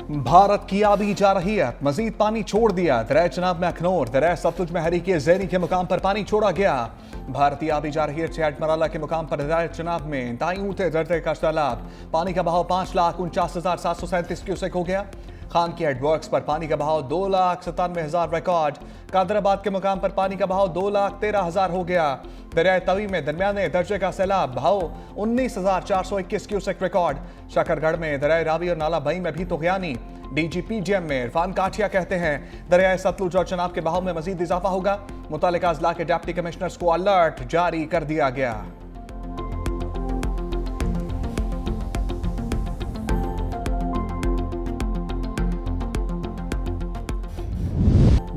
भारत की आबी जा रही है, मजीद पानी छोड़ दिया। दरिया चनाब में अखनौर, दरिया सतलुज में हरीके ज़ैनी के मुकाम पर पानी छोड़ा गया। भारतीय आबी जा रही है। चैट मराला के मुकाम पर दरिया चनाब में इंतहाई ऊंचे दर्जे का सैलाब। पानी का बहाव 5,49,737 क्यूसेक हो गया। खान की हेडवर्क्स पर पानी का बहाव 2,97,000 रिकॉर्ड। कादराबाद के मुकाम पर पानी का बहाव 2,13,000 हो गया। दरिया तवी में दरमियाने दर्जे का सैलाब, बहाव 19,421 क्यूसेक रिकॉर्ड। शकरगढ़ में दरिया रावी और नाला बई में भी तुगयानी। डीजीपीजीएम में इरफान काठिया कहते हैं दरिया सतलुज और चनाब के बहाव में मजीद इजाफा होगा। मुतालिका अजला के डिप्टी कमिश्नर्स को अलर्ट जारी कर दिया गया।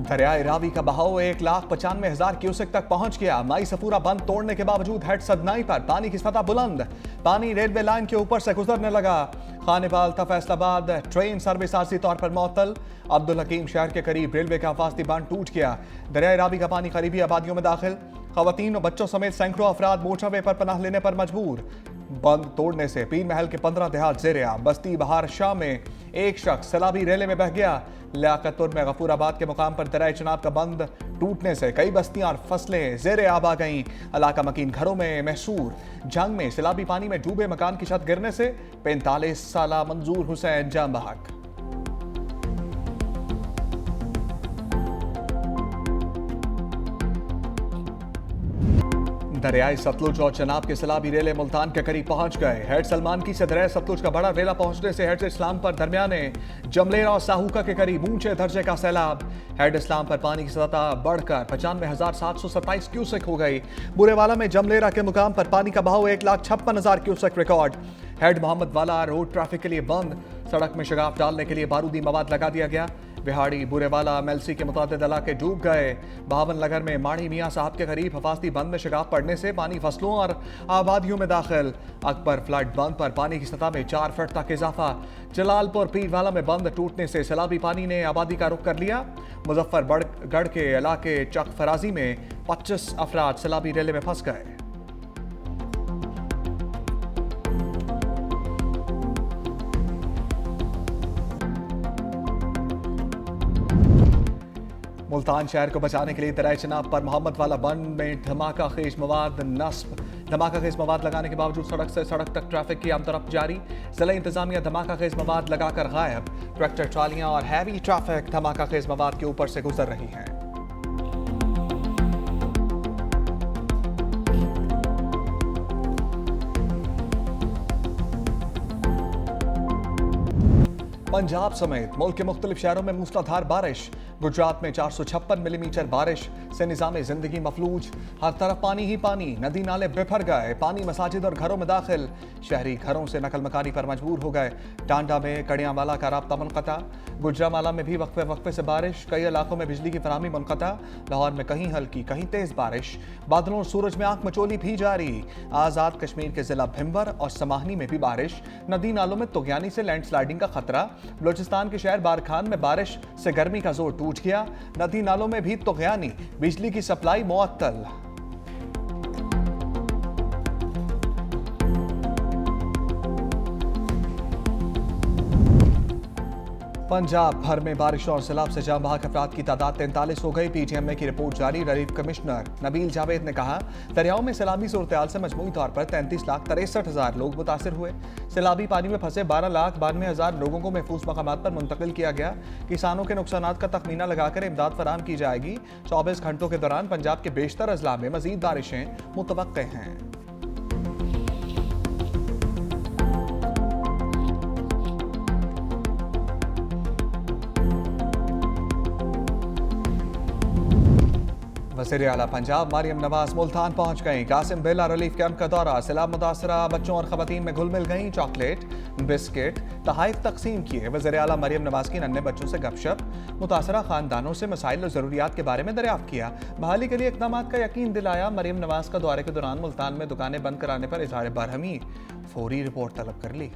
दरियाए रावी का बहाव 1,95,000 क्यूसेक तक पहुंच गया। माई सफूरा बंद तोड़ने के बावजूद हेड सदनाई पर पानी की सतह बुलंद। पानी रेलवे लाइन के ऊपर से गुजरने लगा। खानेवाल था फैसलाबाद ट्रेन सर्विस आरसी तौर पर मुअत्तल। अब्दुल हकीम शहर के करीब रेलवे का हिफाजती बांध टूट गया। दरियाए रावी का पानी करीबी आबादियों में दाखिल। खवातीन और बच्चों समेत सैकड़ों अफराद मोटरवे पर पनाह लेने पर मजबूर। बंद तोड़ने से पीर महल के 15 देहात ज़ेर-ए-आब। बस्ती बहार शाह में एक शख्स सैलाबी रेले में बह गया। लियाकतपुर में गफूराबाद के मुकाम पर दरिया चनाब का बंद टूटने से कई बस्तियां और फसलें ज़ेर-ए-आब आ गईं। इलाका मकीन घरों में महसूर। जंग में सैलाबी पानी में डूबे मकान की छत गिरने से 45 साला मंजूर हुसैन जाम बहक। दरियाई सतलुज और चनाब के सैलाबी रेले मुल्तान के करीब पहुंच गए। हेड सलमान की से दरिया सतलुज का बड़ा रेला पहुंचने से हेड इस्लाम पर दरमियाने जमलेरा और साहूका के करीब ऊंचे दर्जे का सैलाब। हेड इस्लाम पर पानी की सतह बढ़कर 95,727 क्यूसेक हो गई। बुरेवाला में जमलेरा के मुकाम पर पानी का बहाव 1,56,000 क्यूसेक रिकॉर्ड। हेड मोहम्मद वाला रोड ट्रैफिक के लिए बंद। सड़क में शगाफ डालने के लिए बारूदी मवाद लगा दिया गया। बिहाड़ी बुरेवाला मेलसी के मुतादिद इलाके डूब गए। बावन नगर में माड़ी मियाँ साहब के करीब हिफाजती बंद में शगाफ पड़ने से पानी फसलों और आबादियों में दाखिल। अकबर फ्लड बंद पर पानी की सतह में 4 फुट तक इजाफा। जलालपुर पीरवाला में बंद टूटने से सैलाबी पानी ने आबादी का रुख कर लिया। मुजफ्फरगढ़ के इलाके चक फराजी में 25 अफराद सैलाबी रेले में फंस गए। मुल्तान शहर को बचाने के लिए दरिया चनाब पर मोहम्मद वाला बंद में धमाका खेज मवाद नस्ब। धमाका खेज मवाद लगाने के बावजूद सड़क से सड़क तक ट्रैफिक की आमतरफ जारी। जिला इंतजामिया धमाका खेज मवाद लगाकर गायब। ट्रैक्टर ट्रालियां और हैवी ट्रैफिक धमाका खेज मवाद के ऊपर से गुजर रही हैं। पंजाब समेत मुल्क के मुख्तलिफ शहरों में मूसलाधार बारिश। गुजरात में 456 मिलीमीटर बारिश से निज़ाम जिंदगी मफलूज। हर तरफ पानी ही पानी। नदी नाले बिफर गए। पानी मसाजिद और घरों में दाखिल। शहरी घरों से नकल मकानी पर मजबूर हो गए। टांडा में कड़ियांवाला का राब्ता मुनक़ता। गुजरामाला में भी वक्फे वक्फे से बारिश। कई इलाकों में बिजली की फराहमी मुनक़ता। लाहौर में कहीं हल्की कहीं तेज बारिश। बादलों और सूरज में आंख मचोली भी जारी। आज़ाद कश्मीर के जिला भिम्बर और समाहनी में भी बारिश। नदी नालों में तुगयानी से लैंडस्लाइडिंग का खतरा। बलूचिस्तान के शहर बारखान में बारिश से गर्मी का जोर टूट गया। नदी नालों में भी तुगयानी। बिजली की सप्लाई मुअत्तल। पंजाब भर में बारिश और सैलाब से जाम बहक अफराद की तादाद 43 हो गई। पीटीएमए की रिपोर्ट जारी। रिलीफ कमिश्नर नबील जावेद ने कहा दरियाओं में सैलाबी सूरत से मजमूई तौर पर 33,63,000 लोग मुतासिर हुए। सैलाबी पानी में फंसे 12,92,000 लोगों को महफूज मकामात पर मुंतकिल किया गया। किसानों के नुकसानात का तखमीना लगाकर इमदाद फराहम की जाएगी। 24 घंटों के दौरान पंजाब के बेशतर अजला में मजीद बारिशें मुतवक्के हैं। वज़ीर आला पंजाब मरियम नवाज मुल्तान पहुंच गईं। कासिम बिला रिलीफ कैंप का दौरा। सैलाब मुतासरा बच्चों और खवातीन में घुल मिल गईं। चॉकलेट बिस्किट तहाइफ तकसीम किए। वज़ीर आला मरियम नवाज की नन्हे बच्चों से गपशप। मुतासरा खानदानों से मसाइल और ज़रूरियात के बारे में दरियाफ्त किया। बहाली के लिए इक़दाम का यकीन दिलाया। मरियम नवाज का दौरे के दौरान मुल्तान में दुकानें बंद कराने पर इजहार बरहमी। फौरी रिपोर्ट तलब कर ली।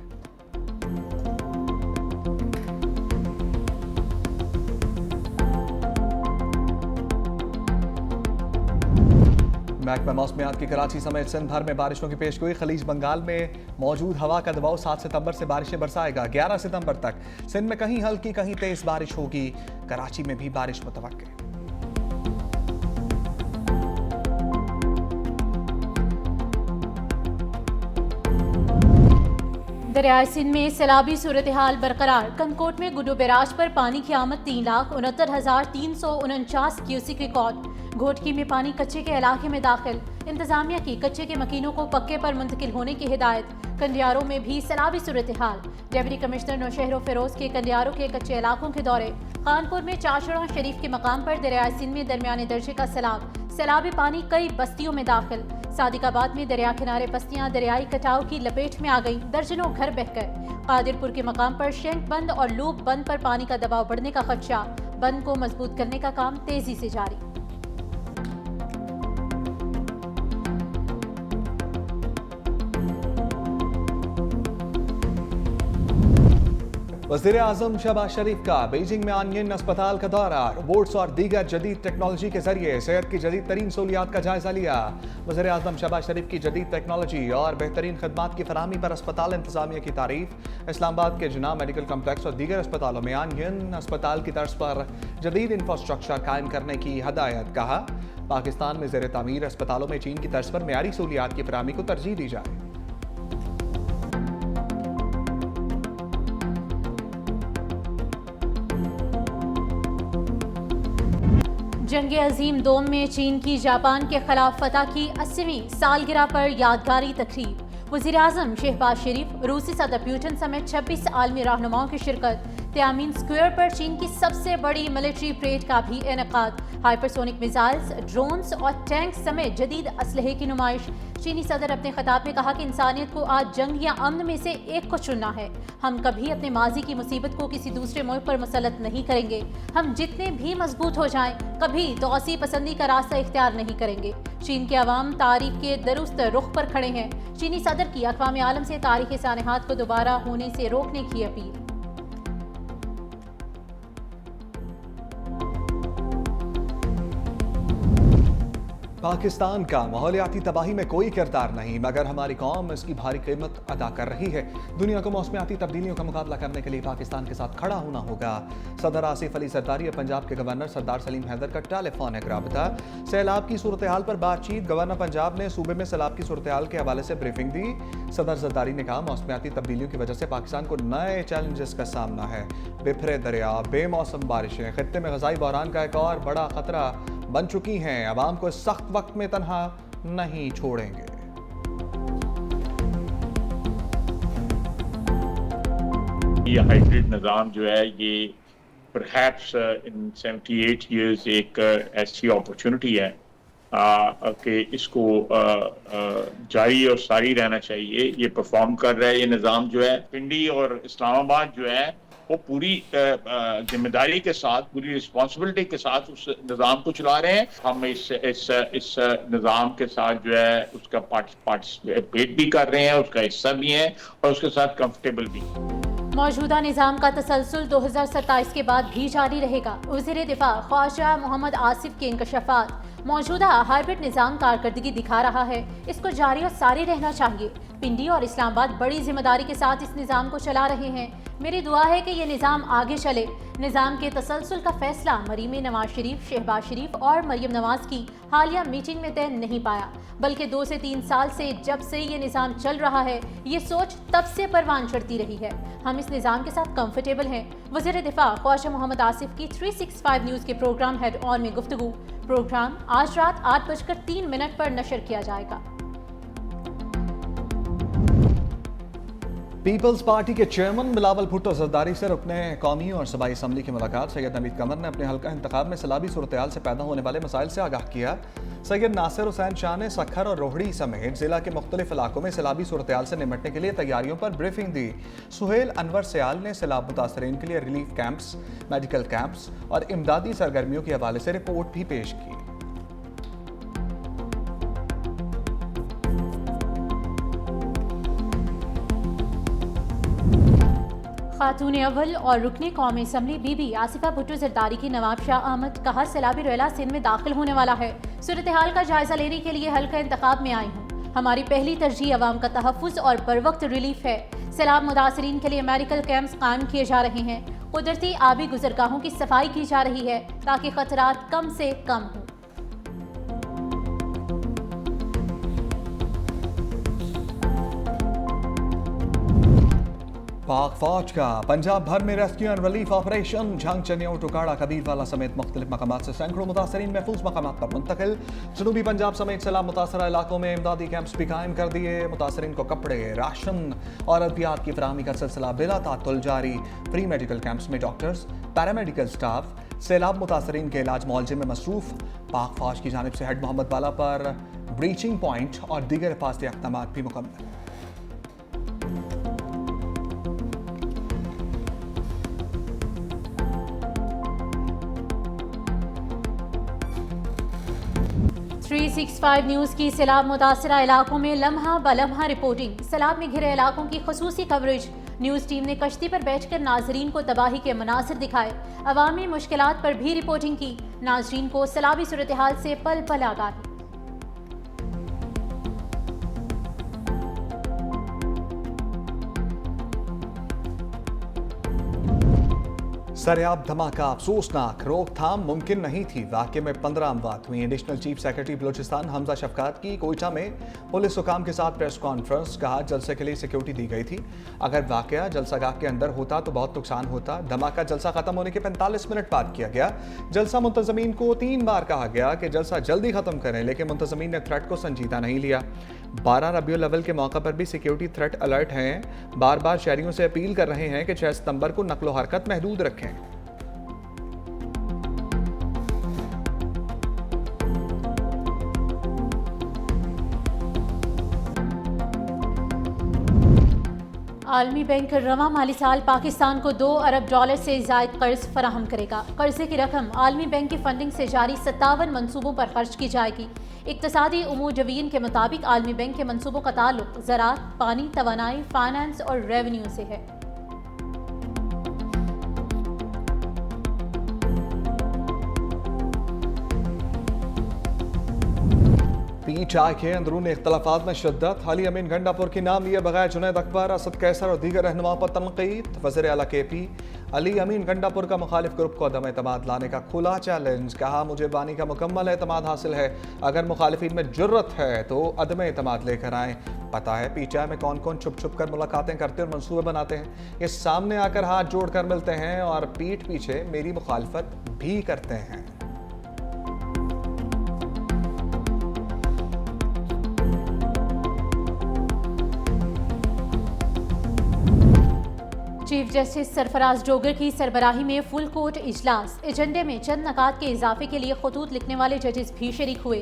महकमा मौसमियात की कराची समेत सिंध भर में बारिशों की पेशगोई। खलीज बंगाल में मौजूद हवा का दबाव 7 सितंबर से बारिशें बरसाएगा। 11 सितंबर तक सिंध में कहीं हल्की कहीं तेज बारिश होगी। कराची में भी बारिश मुतवक्के। दरियाए सिंध में सैलाबी सूरत हाल बरकरार। कनकोट में गुड्डू बैराज पर पानी की आमद 3,69,349 क्यूसिक रिकॉर्ड। घोटकी में पानी कच्चे के इलाके में दाखिल। इंतजामिया की कच्चे के मकीनों को पक्के पर मुंतकिल होने की हिदायत। कंडियारों में भी सैलाबी सूरत हाल। डिप्टी कमिश्नर नौशहर फिरोज के कंडियारों के कच्चे इलाकों के दौरे। कानपुर में चाशड़ा शरीफ के मकाम पर दरियाए सिंध में दरमियाने दर्जे का सैलाब। सैलाबी पानी कई बस्तियों में दाखिल। सादिकाबाद में दरिया किनारे बस्तियां दरियाई कटाव की लपेट में आ गई। दर्जनों घर बह गए। कादिरपुर के मकाम पर शेंक बंद और लूप बंद पर पानी का दबाव बढ़ने का खदशा। बंद को मजबूत करने का काम तेजी से जारी। वज़ीर आज़म शहबाज शरीफ का बीजिंग में आनियन अस्पताल का दौरा। रोबोट्स और दीगर जदीद टेक्नोलॉजी के जरिए सेहत की जदीद तरीन सहूलियात का जायजा लिया। वज़ीर आज़म शहबाज शरीफ की जदीद टेक्नोलॉजी और बेहतरीन खदमात की फराहमी पर अस्पताल इंतजामिया की तारीफ। इस्लामाबाद के जिना मेडिकल कम्प्लेक्स और दीगर अस्पतालों में आनियन अस्पताल की तर्ज पर जदीद इंफ्रास्ट्रक्चर कायम करने की हदायत। कहा, पाकिस्तान में ज़ेर तामीर अस्पतालों में चीन की तर्ज पर मेयारी सहूलियात की फराहमी को तरजीह दी जाए। जंग अजीम दोम में चीन की जापान के खिलाफ फतह की 80वीं सालगिरह पर यादगारी तकरीब। वज़ीर आज़म शहबाज शरीफ, रूसी सदर पुतिन समेत 26 आलमी रहनुमाओं की शिरकत। त्यामीन स्क्वायर पर चीन की सबसे बड़ी मिलिट्री परेड का भी इनेकाद। हाइपरसोनिक मिसाइल्स, ड्रोन्स और टैंक समेत जदीद असलहे की नुमाइश। चीनी सदर अपने खिताब में कहा कि इंसानियत को आज जंग या अमन में से एक को चुनना है। हम कभी अपने माजी की मुसीबत को किसी दूसरे मुल्क पर मुसलत नहीं करेंगे। हम जितने भी मजबूत हो जाएं, कभी तौसी पसंदी का रास्ता इख्तियार नहीं करेंगे। चीन के अवाम तारीख के दुरुस्त रुख पर खड़े हैं। चीनी सदर की अक़वाम आलम से तारीखी सानहात को दोबारा होने से रोकने की अपील। पाकिस्तान का माहौलियाती तबाही में कोई किरदार नहीं, मगर हमारी कौम इसकी भारी कीमत अदा कर रही है। दुनिया को मौसमियाती तब्दीलियों का मुकाबला करने के लिए पाकिस्तान के साथ खड़ा होना होगा। सदर आसिफ अली जरदारी और पंजाब के गवर्नर सरदार सलीम हैदर का टेलीफोनिक राबता। सैलाब की सूरत हाल पर बातचीत। गवर्नर पंजाब ने सूबे में सैलाब की सूरत हाल के हवाले से ब्रीफिंग दी। सदर जरदारी ने कहा, मौसमियाती तब्दीलियों की वजह से पाकिस्तान को नए चैलेंजेस का सामना है। बिफरे दरिया, बेमौसम बारिशें खत्ते में ग़ज़ाई बहरान का एक और बड़ा खतरा बन चुकी हैं। अवाम को इस सख्त वक्त में तन्हा नहीं छोड़ेंगे। ये हाइब्रिड निज़ाम जो है ये परहैप्स इन 78 ईयर्स एक ऐसी अपॉर्चुनिटी है कि इसको जारी और सारी रहना चाहिए। ये परफॉर्म कर रहा है ये निज़ाम जो है। पिंडी और इस्लामाबाद जो है वो पूरी जिम्मेदारी के साथ, पूरी रिस्पॉन्सिबिलिटी के साथ उस निज़ाम को चला रहे हैं। हम इस निज़ाम के साथ जो है उसका पार्टिसिपेट भी कर रहे हैं, उसका हिस्सा भी हैं और उसके साथ कंफर्टेबल भी। मौजूदा निज़ाम का तसलसल 2027 के बाद भी जारी रहेगा। वज़ीर दिफा ख्वाजा मोहम्मद आसिफ के इंकशाफात। मौजूदा हाइब्रिड निज़ाम कारकर्दगी दिखा रहा है, इसको जारी और सारी रहना चाहिए। पिंडी और इस्लामाबाद बड़ी जिम्मेदारी के साथ इस निज़ाम को चला रहे हैं। मेरी दुआ है कि ये निज़ाम आगे चले। निज़ाम के तसलसल का फैसला मरीम नवाज शरीफ, शहबाज शरीफ और मरियम नवाज की हालिया मीटिंग में तय नहीं पाया, बल्कि 2 से 3 साल से जब से ये निज़ाम चल रहा है, ये सोच तब से परवान चढ़ती रही है। हम इस निज़ाम के साथ कंफर्टेबल हैं। वज़ीर दिफा ख्वाजा मोहम्मद आसिफ की 365 न्यूज़ के प्रोग्राम हेड ऑन में गुफ्तगू। प्रोग्राम आज रात 8:03 पर नशर किया जाएगा। पीपल्स पार्टी के चेयरमैन बिलावल भुट्टो जरदारी से रुकने कौमी और सूबाई असम्बली की मुलाकात। सैयद नवीद कमर ने अपने हल्का इंतखाब में सैलाबी सूरत हाल से पैदा होने वाले मसाइल से आगाह किया। सैयद नासिर हुसैन शाह ने सखर और रोहड़ी समेत जिला के मुख्तलिफ इलाकों में सैलाबी सूरत हाल से निपटने के लिए तैयारियों पर ब्रीफिंग दी। सुहेल अनवर सयाल ने सैलाब मुतासरीन के लिए रिलीफ कैंप्स, मेडिकल कैंप्स और इमदादी सरगर्मियों के हवाले से रिपोर्ट भी पेश की। खातून अव्वल और रुकने कौमी असम्बली बीबी आसिफा भुट्टो जरदारी की नवाब शाह अहमद कहा सैलाबी रेला सिंध में दाखिल होने वाला है। सूरत हाल का जायजा लेने के लिए हल्का इंतखाब में आई हूँ। हमारी पहली तरजीह अवाम का तहफ़्फ़ुज़ और बर वक्त रिलीफ है। सैलाब मुतासरीन के लिए मेडिकल कैंप्स कायम किए जा रहे हैं। कुदरती आबी गुजरगाहों की सफाई की जा रही है ताकि खतरात कम से कम हों। पाक फौज का पंजाब भर में rescue and relief operation. Jhang Chiniot टुकाड़ा कबीरवाला समेत मुख्तलिफ मकामात से सैकड़ों मुतासरीन महफूज मकामात पर मुंतकिल। जनूबी पंजाब समेत सैलाब मुतासरा इलाकों में इमदादी कैंप्स भी कायम कर दिए। मुतासरीन को कपड़े, राशन और अद्वियात की फराहमी का सिलसिला बिला तातुल जारी। प्री मेडिकल कैंप्स में डॉक्टर्स, पैरामेडिकल स्टाफ सैलाब मुतासरीन के इलाज मुआवजे में मसरूफ। पाक फौज की जानिब से हेड मोहम्मद वाला पर ब्रीचिंग पॉइंट और दीगर हिफाजती इक़दामात भी मुकम्मल। .365 न्यूज़ की सैलाब मुतासरा इलाकों में लम्हा बलम्हा रिपोर्टिंग। सैलाब में घिरे इलाकों की खसूसी कवरेज। न्यूज़ टीम ने कश्ती पर बैठकर नाजरीन को तबाही के मनासिर दिखाए। अवामी मुश्किलात पर भी रिपोर्टिंग की। नाजरीन को सैलाबी सूरत हाल से पल पल आगाही। सरेआब धमाका अफसोसनाक, रोकथाम मुमकिन नहीं थी। वाक़े में 15 अमवात हुई। Additional chief secretary Balochistan Hamza Shafqat की कोयटा में पुलिस हुकाम के साथ प्रेस कॉन्फ्रेंस। कहा जलसे के लिए सिक्योरिटी दी गई थी। अगर वाक़या जलसागाह के अंदर होता तो बहुत नुकसान होता। धमाका जलसा खत्म होने के 45 मिनट बाद किया गया। जलसा मुंतज़मीन को 3 बार कहा गया कि जलसा जल्दी खत्म करें, लेकिन मुंतज़मीन ने थ्रेट को संजीदा नहीं लिया। 12 रबीउल अव्वल के मौका पर भी सिक्योरिटी थ्रेट अलर्ट हैं। बार बार शहरियों से अपील कर रहे हैं कि 6 सितंबर को नकलो हरकत महदूद रखें। आलमी बैंक रवा माली साल पाकिस्तान को $2 अरब से ज़ायद कर्ज फराहम करेगा। कर्जे की रकम आलमी बैंक की फंडिंग से जारी 57 मनसूबों पर खर्च की जाएगी। इक्तसादी उमूर जवीन के मुताबिक आलमी बैंक के मनसूबों का ताल्लुक ज़राअत, पानी, तवानाई, फाइनेंस और रेवेन्यू से है। पीटीआई के अंदरून इख्तलाफात में शिद्दत। अली अमीन गंडापुर की नाम लिए बगैर जुनैद अकबर, असद कैसर और दीगर रहनुमाओं पर तनकीद। वज़ीर आला KP अली अमीन गंडापुर का मुखालिफ ग्रुप को अदम एतमाद लाने का खुला चैलेंज। कहा मुझे बानी का मुकम्मल एतमाद हासिल है। अगर मुखालिफिन में जुर्रत है तो अदम एतमाद लेकर आएँ। पता है पीटीआई में कौन कौन छुप छुप कर मुलाकातें करते और मंसूबे बनाते हैं। ये सामने आकर हाथ जोड़ कर मिलते हैं और पीठ पीछे मेरी मुखालफत भी करते हैं। चीफ जस्टिस सरफराज डोगर की सरबराही में फुल कोर्ट इजलास। एजेंडे में चंद नकात के इजाफे के लिए खतूत लिखने वाले जजेस भी शरीक हुए।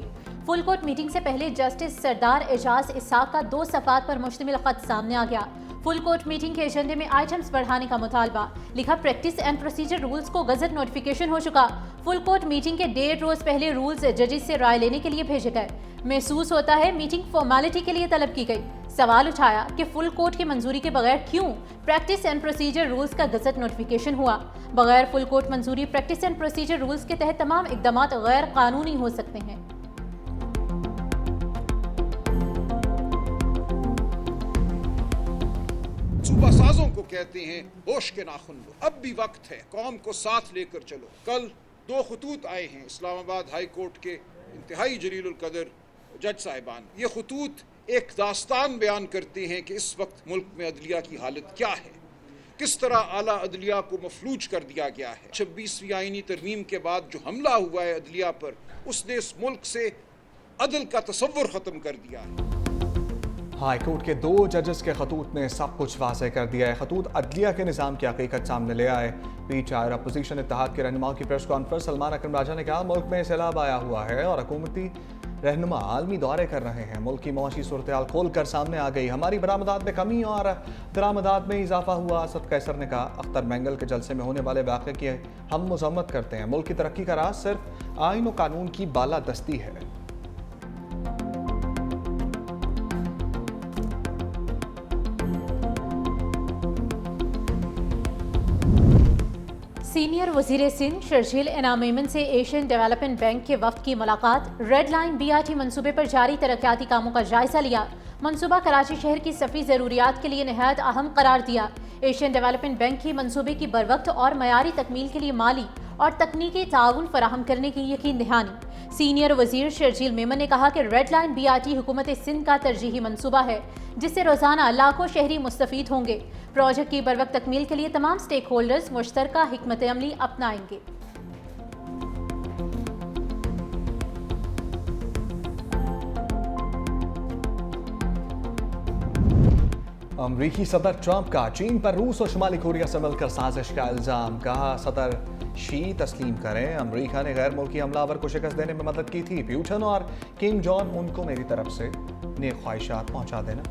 फुल कोर्ट मीटिंग से पहले जस्टिस सरदार एजाज इसाक का 2 सफ़ात पर मुश्तमिल खत सामने आ गया। फुल कोर्ट मीटिंग के एजेंडे में आइटम्स बढ़ाने का मुतालबा। लिखा प्रैक्टिस एंड प्रोसीजर रूल्स को गजट नोटिफिकेशन हो चुका। फुल कोर्ट मीटिंग के 1.5 रोज पहले रूल्स जजेस से राय लेने के लिए भेजे गए। महसूस होता है मीटिंग फॉर्मेलिटी के लिए तलब की गई। सवाल उठाया कि फुल कोर्ट की मंजूरी के बगैर क्यों प्रैक्टिस एंड प्रोसीजर रूल्स का गजट नोटिफिकेशन हुआ। बगैर फुल कोर्ट मंजूरी प्रैक्टिस एंड प्रोसीजर रूल्स के तहत तमाम इकदाम गैर कानूनी हो सकते हैं। सूबा साजों को कहते हैं होश के नाखुन लो, अब भी वक्त है, कौम को साथ लेकर चलो। कल 2 खतूत आए हैं इस्लामाबाद हाई कोर्ट के इंतहाई जलीलुल कदर जज साहिबान। ये खतूत एक दास्तान बयान करते हैं कि इस वक्त मुल्क में अदलिया की हालत क्या है, किस तरह आला अदलिया को मफलूज कर दिया गया है। 26वीं आईनी तरमीम के बाद जो हमला हुआ है अदलिया पर, उसने इस मुल्क से अदल का तसव्वुर ख़त्म कर दिया है। हाई कोर्ट के 2 जजेस के खतूत ने सब कुछ वाज़ेह कर दिया है। खतूत अदलिया के निज़ाम की हकीकत सामने ले आए। पीटीआई और अपोजिशन इत्तेहाद के रहनुमाओं की प्रेस कॉन्फ्रेंस। सलमान अकरम राजा ने कहा मुल्क में सैलाब आया हुआ है और हुकूमती रहनुमा आलमी दौरे कर रहे हैं। मुल्क की मुआशी सूरत हाल खोल कर सामने आ गई। हमारी बरामदात में कमी और दरामदात में इजाफा हुआ। असद कैसर ने कहा अख्तर मैंगल के जलसे में होने वाले वाक़े की हम मज़म्मत करते हैं। मुल्क की तरक्की का राज सिर्फ आइन और कानून की बालादस्ती है। सीनियर वजीर सिंध शर्जील इनाम मेमन से एशियन डेवलपमेंट बैंक के वफ्द की मुलाकात। रेड लाइन BRT मंसूबे पर जारी तरक्याती कामों का जायजा लिया। मंसूबा कराची शहर की सफ़ी ज़रूरियात के लिए नहायत अहम करार दिया। एशियन डेवलपमेंट बैंक की मंसूबे की बरवक्त और मयारी तकमील के लिए माली और तकनीकी ताउन फराहम करने की यकीन दहानी। सीनियर वजीर शर्जील मेमन ने कहा कि रेड लाइन BRT हुकूमत सिंध का तरजीही मंसूबा है जिससे रोजाना लाखों शहरी मुस्तफीद होंगे। प्रोजेक्ट की बरवक्त तकमील के लिए तमाम स्टेक होल्डर्स मुश्तरका हिकमत अमली अपनाएंगे। अमरीकी सदर ट्रंप का चीन पर रूस और शुमाली कोरिया से मिलकर साजिश का इल्जाम। कहा सदर शी तस्लीम करें, अमरीका ने गैर मुल्की हमलावर को शिकस्त देने में मदद की थी। प्यूटन और किंग जॉन उनको मेरी तरफ से नेक ख्वाहिशात पहुंचा देना।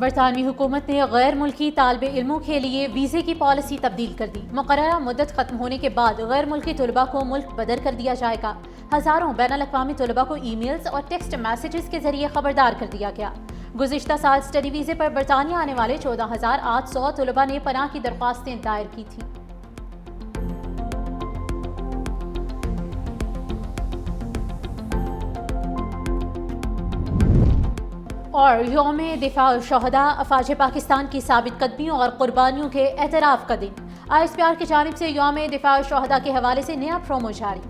बरतानवी हुकूमत ने गैर मुल्की तालिब इल्मों के लिए वीज़े की पॉलिसी तब्दील कर दी। मुकर्ररा मुद्दत खत्म होने के बाद गैर मुल्की तलबा को मुल्क बदर कर दिया जाएगा। हज़ारों बैनुल अक़वामी तलबा को ईमेल्स और टेक्स्ट मैसेजेस के जरिए खबरदार कर दिया गया। गुज़िश्ता साल स्टडी वीज़े पर बरतानिया आने वाले 14,800 तलबा ने पनाह की दरख्वास्तें दायर की थी। और यौम दिफा शहदा अफवाज पाकिस्तान की साबित कदमियों और कुर्बानियों के एतराफ़ का दिन। ISPR की जानिब से यौम दिफा शहदा के हवाले से नया प्रोमो जारी।